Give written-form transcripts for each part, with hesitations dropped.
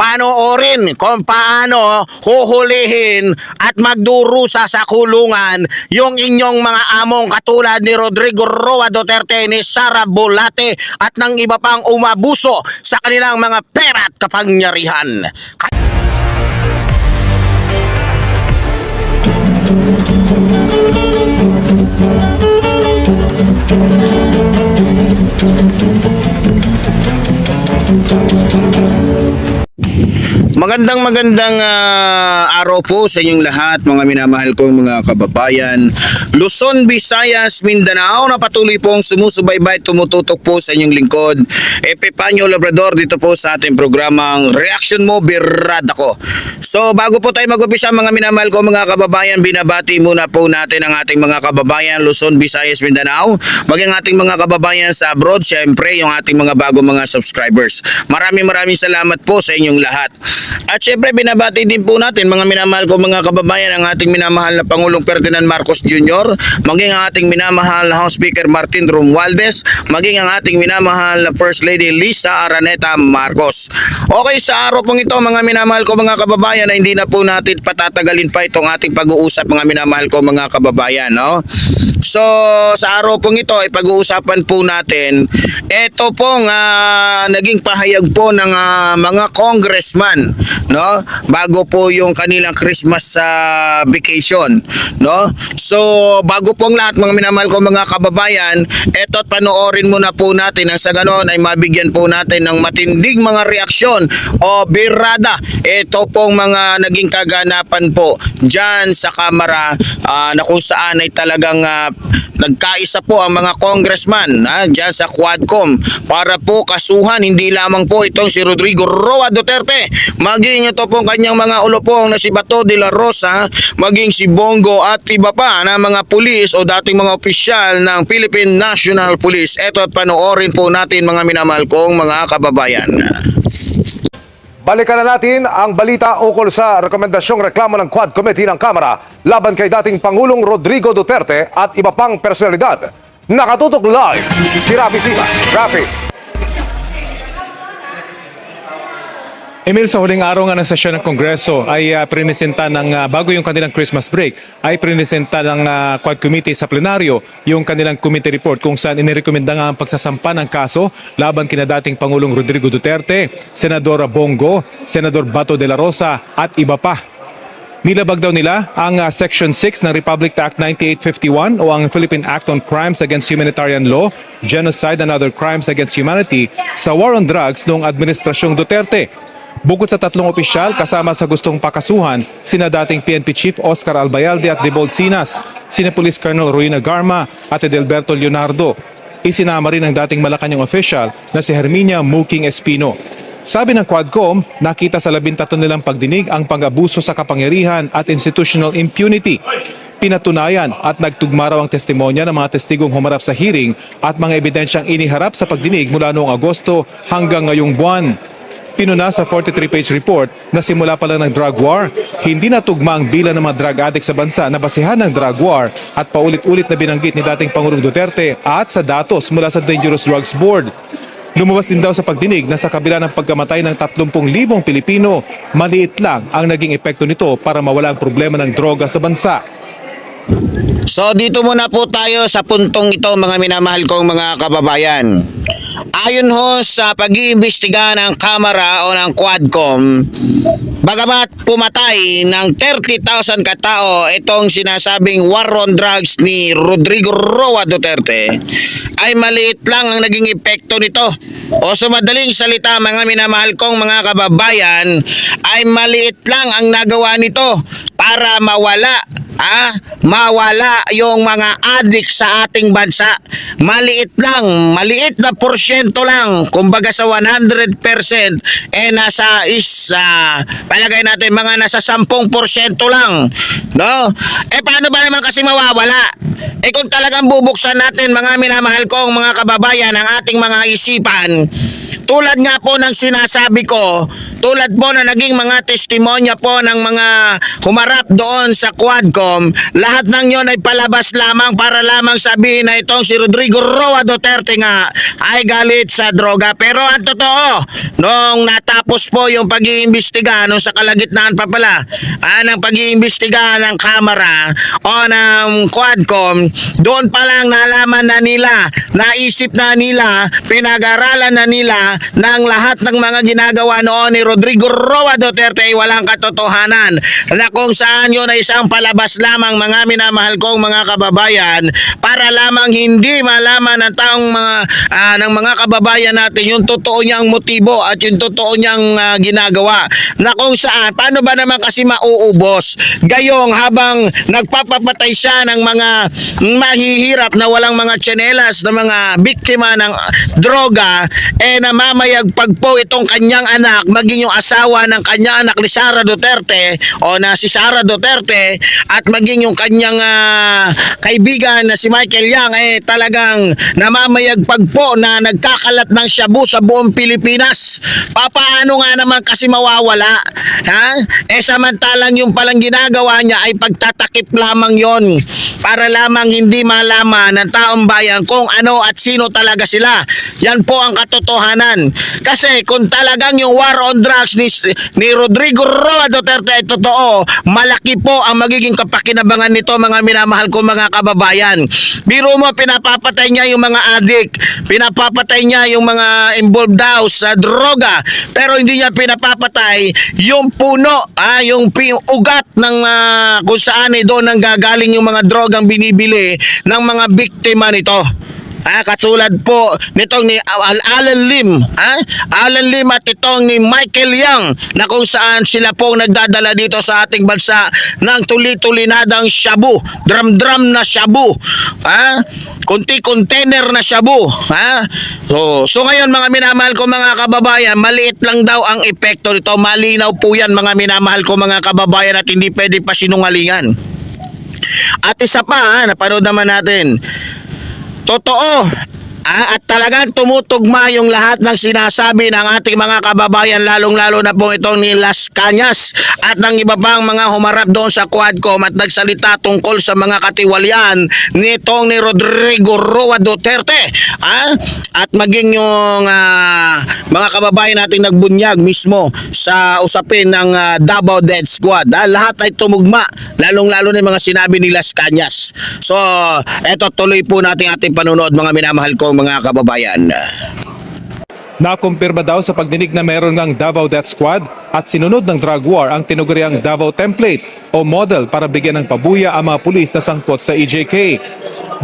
panoorin kung paano huhulihin at magdurusa sa kulungan yung inyong mga among katulad ni Rodrigo Roa Duterte, ni Sara Bolate at ng iba pang umabuso sa kanilang mga pera at kapangyarihan. Magandang araw po sa inyong lahat, mga minamahal kong mga kababayan. Luzon, Visayas, Mindanao na patuloy pong sumusubaybay, tumututok po sa inyong lingkod, Epifanio Labrador, dito po sa ating programang Reaction Mo, Birada Ko. So bago po tayo mag-umpisa, mga minamahal kong mga kababayan, binabati muna po natin ang ating mga kababayan Luzon, Visayas, Mindanao, maging ating mga kababayan sa abroad, syempre yung ating mga bago mga subscribers. Maraming salamat po sa inyong lahat. At syempre binabati din po natin, mga minamahal ko mga kababayan, ang ating minamahal na Pangulong Ferdinand Marcos Jr., maging ang ating minamahal na House Speaker Martin Romualdez, maging ang ating minamahal na First Lady Lisa Araneta Marcos. Okay, sa araw pong ito, mga minamahal ko mga kababayan, na hindi na po natin patatagalin pa itong ating pag-uusap, mga minamahal ko mga kababayan, no? So sa araw pong ito ay pag-uusapan po natin ito pong naging pahayag po ng mga congressman, no, bago po yung kanilang Christmas vacation, no. So bago pong lahat, mga minamahal ko mga kababayan, eto panoorin muna po natin, ang sa ganon ay mabigyan po natin ng matinding mga reaksyon o birada ito pong mga naging kaganapan po dyan sa Kamara, na kung saan ay talagang nagkaisa po ang mga congressman dyan sa Quadcom para po kasuhan hindi lamang po itong si Rodrigo Roa Duterte, maging ito pong kanyang mga ulupong na si Bato de la Rosa, maging si Bongo at iba pa na mga pulis o dating mga opisyal ng Philippine National Police. Ito at panoorin po natin, mga minamahal kong mga kababayan. Balikan na natin ang balita ukol sa rekomendasyong reklamo ng Quad Committee ng Kamara laban kay dating Pangulong Rodrigo Duterte at iba pang personalidad. Nakatutok live si Rafi Tima. Rafi. Emil, sa huling araw nga ng sesyon ng Kongreso ay prinisenta ng, bago yung kanilang Christmas break, ay prinisenta ng Quad Committee sa plenaryo yung kanilang committee report kung saan inirekomenda nga ang pagsasampa ng kaso laban kina dating Pangulong Rodrigo Duterte, Senadora Bongo, Senador Bato de la Rosa at iba pa. Nilabag daw nila ang Section 6 ng Republic Act 9851 o ang Philippine Act on Crimes Against Humanitarian Law, Genocide and Other Crimes Against Humanity sa War on Drugs noong Administrasyong Duterte. Bukod sa tatlong opisyal, kasama sa gustong pakasuhan, sina dating PNP Chief Oscar Albayalde at Debold Sinas, sina Police Colonel Ruina Garma at Edelberto Leonardo. Isinama rin ang dating Malacanang official na si Herminia Muking Espino. Sabi ng Quadcom, nakita sa 13 nilang pagdinig ang pang-abuso sa kapangyarihan at institutional impunity. Pinatunayan at nagtugma raw ang testimonya ng mga testigong humarap sa hearing at mga ebidensyang iniharap sa pagdinig mula noong Agosto hanggang ngayong buwan. Pinuna sa 43-page report na simula pa lang ng drug war, hindi natugma ang bilang ng mga drug addicts sa bansa na basehan ng drug war at paulit-ulit na binanggit ni dating Pangulong Duterte at sa datos mula sa Dangerous Drugs Board. Lumabas din daw sa pagdinig na sa kabila ng pagkamatay ng 30,000 Pilipino, maliit lang ang naging epekto nito para mawala ang problema ng droga sa bansa. So dito muna po tayo sa puntong ito, mga minamahal kong mga kababayan. Ayon ho sa pag-iimbestiga ng Kamara o ng Quadcom, bagamat pumatay ng 30,000 katao itong sinasabing war on drugs ni Rodrigo Roa Duterte, ay maliit lang ang naging epekto nito. O sa madaling salita, mga minamahal kong mga kababayan, ay maliit lang ang nagawa nito para mawala yung mga addict sa ating bansa. Maliit lang, maliit na porsyento lang. Kumbaga sa 100%, nasa palagay natin mga nasa 10% lang, no? Paano ba naman kasi mawawala? Kung talagang bubuksan natin, mga minamahal kong mga kababayan, ang ating mga isipan tulad nga po ng sinasabi ko, tulad po na naging mga testimonya po ng mga humarap doon sa Quadcom, lahat ng yon ay palabas lamang para lamang sabihin na itong si Rodrigo Roa Duterte nga ay galit sa droga. Pero ang totoo, nung natapos po yung pag-iimbestiga, nung sa kalagitnaan pa pala ng pag-iimbestiga ng Kamara o ng Quadcom, doon pa lang nalaman na nila, naisip na nila, pinag-aralan na nila ng lahat ng mga ginagawa noon ni Rodrigo Roa Duterte ay walang katotohanan, na kung saan yun ay isang palabas lamang, mga minamahal kong mga kababayan, para lamang hindi malaman ng taong ng mga kababayan natin yung totoo niyang motibo at yung totoo niyang ginagawa, na kung saan paano ba naman kasi mauubos gayong habang nagpapapatay siya ng mga mahihirap na walang mga tsinelas na mga biktima ng droga, namamayagpag po itong kanyang anak, maging yung asawa ng kanyang anak ni Sara Duterte o na si Sara Duterte, at maging yung kanyang kaibigan na si Michael Yang talagang namamayagpag po na nagkakalat ng shabu sa buong Pilipinas. Paano nga naman kasi mawawala? Ha? Samantalang yung palang ginagawa niya ay pagtatakip lamang yon para lamang hindi malaman ng taong bayan kung ano at sino talaga sila. Yan po ang katotohanan. Kasi kung talagang yung war on drugs ni Rodrigo Roa Duterte ay totoo, malaki po ang magiging kapakinabangan nito, mga minamahal ko mga kababayan. Biro mo, pinapapatay niya yung mga addict, pinapapatay niya yung mga involved daw sa droga, pero hindi niya pinapapatay yung puno, yung ugat ng kung saan doon nang gagaling yung mga drogang binibili ng mga biktima nito. Katulad po nitong ni Alan Lim, Alan Lim at itong ni Michael Yang, na kung saan sila po nagdadala dito sa ating bansa ng tuli-tulinadang shabu, drum-drum na shabu, konti-container na shabu, So ngayon mga minamahal ko mga kababayan, maliit lang daw ang epekto nito. Malinaw po yan mga minamahal ko mga kababayan, at hindi pwede pa sinungalingan. At isa pa, napanood naman natin, totoo, at talagang tumutugma yung lahat ng sinasabi ng ating mga kababayan, lalong-lalo na po itong ni Las Cañas at ng iba pang mga humarap doon sa Quadcom at nagsalita tungkol sa mga katiwalian nitong ni Rodrigo Roa Duterte, at maging yung mga kababayan nating nagbunyag mismo sa usapin ng Davao Death Squad. Lahat ay tumugma, lalong-lalo na yung mga sinabi ni Las Cañas. So eto, tuloy po natin ating panunood mga minamahal ko mga kababayan. Nakumpirma daw sa pagdinig na meron ngang Davao Death Squad at sinunod ng drug war ang tinuguriang Davao Template o model para bigyan ng pabuya ang mga pulis na sangkot sa EJK.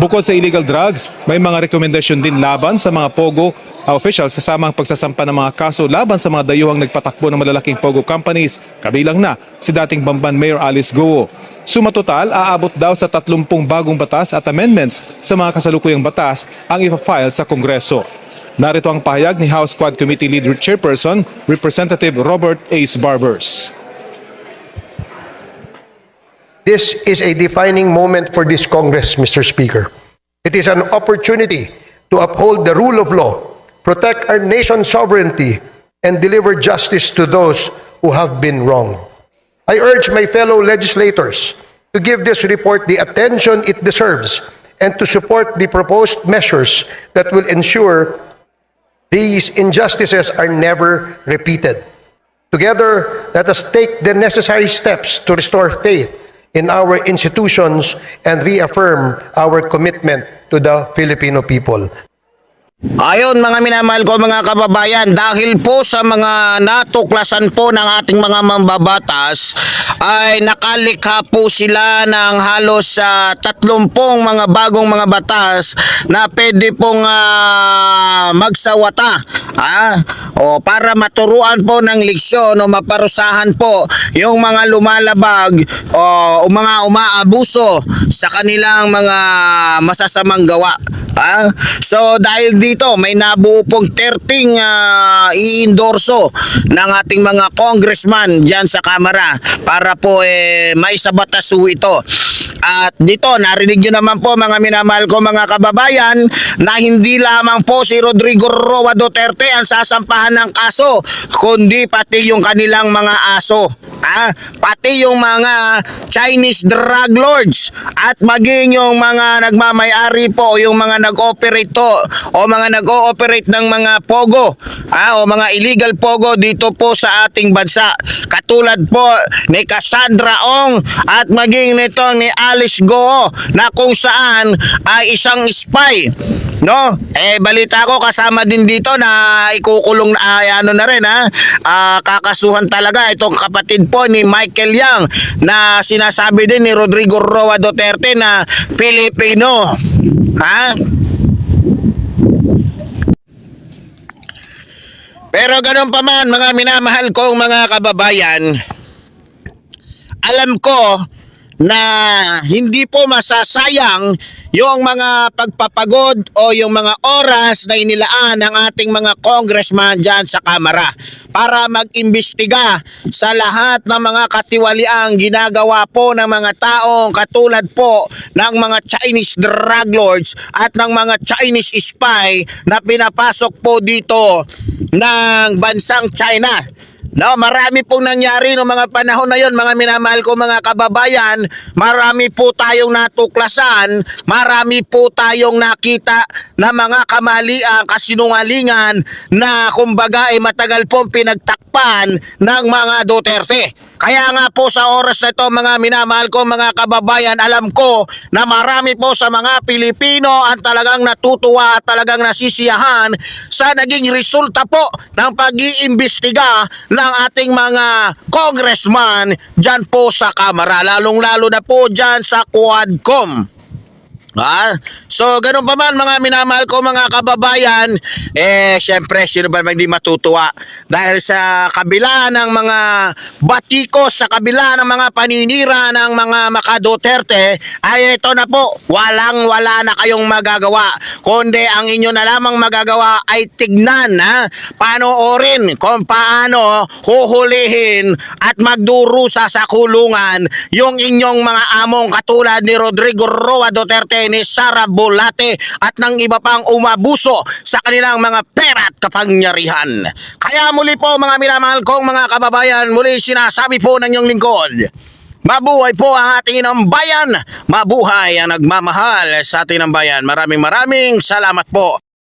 Bukod sa illegal drugs, may mga rekomendasyon din laban sa mga pogo officials, kasama ang pagsasampa ng mga kaso laban sa mga dayuhang nagpatakbo ng malalaking pogo companies, kabilang na si dating Bamban Mayor Alice Guo. Suma total, aabot daw sa 30 bagong batas at amendments sa mga kasalukuyang batas ang ipa-file sa Kongreso. Narito ang pahayag ni House Quad Committee Leader Chairperson, Representative Robert Ace Barbers. This is a defining moment for this Congress, Mr. Speaker. It is an opportunity to uphold the rule of law, protect our nation's sovereignty, and deliver justice to those who have been wronged. I urge my fellow legislators to give this report the attention it deserves and to support the proposed measures that will ensure these injustices are never repeated. Together, let us take the necessary steps to restore faith in our institutions and reaffirm our commitment to the Filipino people. Ayon mga minamahal ko mga kababayan, dahil po sa mga natuklasan po ng ating mga mambabatas, ay nakalikha po sila ng halos 30 mga bagong mga batas na pwede pong magsawata para maturuan po ng leksyon o maparusahan po yung mga lumalabag o mga umaabuso sa kanilang mga masasamang gawa. So dahil dito, may nabuo pong 13 i-endorso ng ating mga congressman dyan sa Kamara para po maisabatas po ito. At dito, narinig nyo naman po mga minamahal ko mga kababayan na hindi lamang po si Rodrigo Roa Duterte ang sasampahan ng kaso, kundi pati yung kanilang mga aso. Pati yung mga Chinese drug lords at maging yung mga nagmamayari po o yung mga nag-operate to o mga nag-ooperate ng mga pogo o mga illegal pogo dito po sa ating bansa. Katulad po ni Cassandra Ong at maging nito ni Alice Go na kung saan ay isang spy. No? Balita ko kasama din dito na ikukulong na rin kakasuhan talaga itong kapatid po ni Michael Yang na sinasabi din ni Rodrigo Roa Duterte na Pilipino. Pero ganun pa man mga minamahal kong mga kababayan, alam ko na hindi po masasayang yung mga pagpapagod o yung mga oras na inilaan ng ating mga congressman dyan sa Kamara para mag-imbestiga sa lahat ng mga katiwaliang ginagawa po ng mga taong katulad po ng mga Chinese drug lords at ng mga Chinese spy na pinapasok po dito ng bansang China. No, marami pong nangyari noong mga panahon na yon, mga minamahal ko mga kababayan. Marami po tayong natuklasan, marami po tayong nakita na mga kamalian, kasinungalingan na kumbaga matagal pong pinagtakpan ng mga Duterte. Kaya nga po sa oras na ito mga minamahal ko mga kababayan, alam ko na marami po sa mga Pilipino ang talagang natutuwa at talagang nasisiyahan sa naging resulta po ng pag-iimbestiga ng ating mga congressman dyan po sa Kamara, lalong-lalo na po dyan sa Quadcom. So ganun pa man mga minamahal ko mga kababayan, syempre sino ba hindi matutuwa dahil sa kabila ng mga batikos, sa kabila ng mga paninira ng mga maka-Duterte, ay ito na po, walang-wala na kayong magagawa, kundi ang inyo na lamang magagawa ay tignan, panoorin kung paano huhulihin at magdurusa sa kulungan yung inyong mga among katulad ni Rodrigo Roa Duterte, ni Sara Bolate at ng iba pang umabuso sa kanilang mga pera at kapangyarihan. Kaya muli po mga minamahal kong mga kababayan, muli sinasabi po ng inyong lingkod, mabuhay po ang ating inang bayan, mabuhay ang nagmamahal sa ating inang bayan. Maraming salamat po.